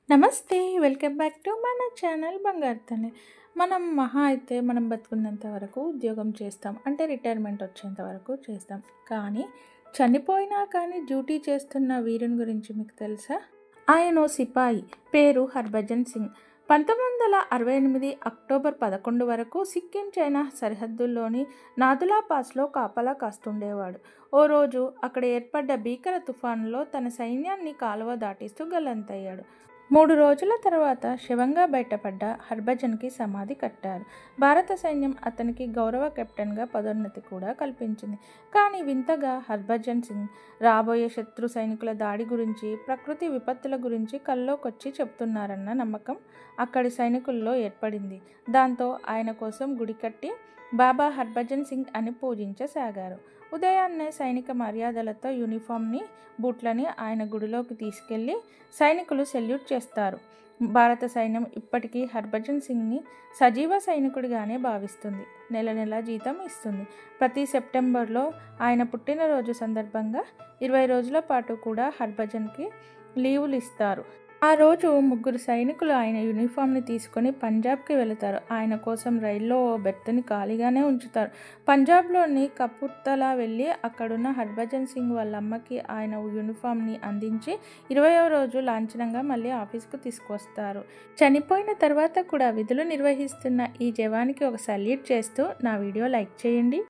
నమస్తే. Welcome back to మన channel బంగారు తల్లి. మనం బతుకున్నంత వరకు ఉద్యోగం చేస్తాం. అంటే రిటైర్మెంట్ వచ్చేంత వరకు చేస్తాం. కానీ చనిపోయినా కానీ డ్యూటీ చేస్తున్న వీరుని గురించి మీకు తెలుసా? ఆయన సిపాయి, పేరు హర్భజన్ సింగ్. 1968 అక్టోబర్ 11 వరకు సిక్కిం చైనా సరిహద్దుల్లోని నాథులా పాస్లో కాపలా కాస్తుండేవాడు. ఓ రోజు అక్కడ ఏర్పడ్డ భీకర తుఫానులో తన సైన్యాన్ని కాలువ దాటిస్తూ గల్లంతయ్యాడు. 3 రోజుల తర్వాత శవంగా బయటపడ్డ హర్భజన్కి సమాధి కట్టారు. భారత సైన్యం అతనికి గౌరవ కెప్టెన్గా పదోన్నతి కూడా కల్పించింది. కానీ వింతగా హర్భజన్ సింగ్ రాబోయే శత్రు సైనికుల దాడి గురించి, ప్రకృతి విపత్తుల గురించి కల్లోకొచ్చి చెప్తున్నారన్న నమ్మకం అక్కడి సైనికుల్లో ఏర్పడింది. దాంతో ఆయన కోసం గుడి కట్టి బాబా హర్భజన్ సింగ్ అని పూజించసాగారు. ఉదయాన్నే సైనిక మర్యాదలతో యూనిఫామ్ని, బూట్లని ఆయన గుడిలోకి తీసుకెళ్లి సైనికులు సెల్యూట్ చేస్తారు. భారత సైన్యం ఇప్పటికీ హర్భజన్ సింగ్ని సజీవ సైనికుడిగానే భావిస్తుంది. నెల నెల జీతం ఇస్తుంది. ప్రతి సెప్టెంబర్లో ఆయన పుట్టినరోజు సందర్భంగా 20 రోజుల పాటు కూడా హర్భజన్కి లీవులు ఇస్తారు. ఆ రోజు 3 సైనికులు ఆయన యూనిఫామ్ని తీసుకొని పంజాబ్కి వెళతారు. ఆయన కోసం రైల్లో ఓ బెర్త్ని ఖాళీగానే ఉంచుతారు. పంజాబ్లోని కపుర్తలా వెళ్ళి అక్కడున్న హర్భజన్ సింగ్ వాళ్ళ అమ్మకి ఆయన యూనిఫామ్ని అందించి 20వ రోజు లాంఛనంగా మళ్ళీ ఆఫీస్కు తీసుకొస్తారు. చనిపోయిన తర్వాత కూడా విధులు నిర్వహిస్తున్న ఈ జవాన్కి ఒక సల్యూట్ చేస్తూ నా వీడియో లైక్ చేయండి.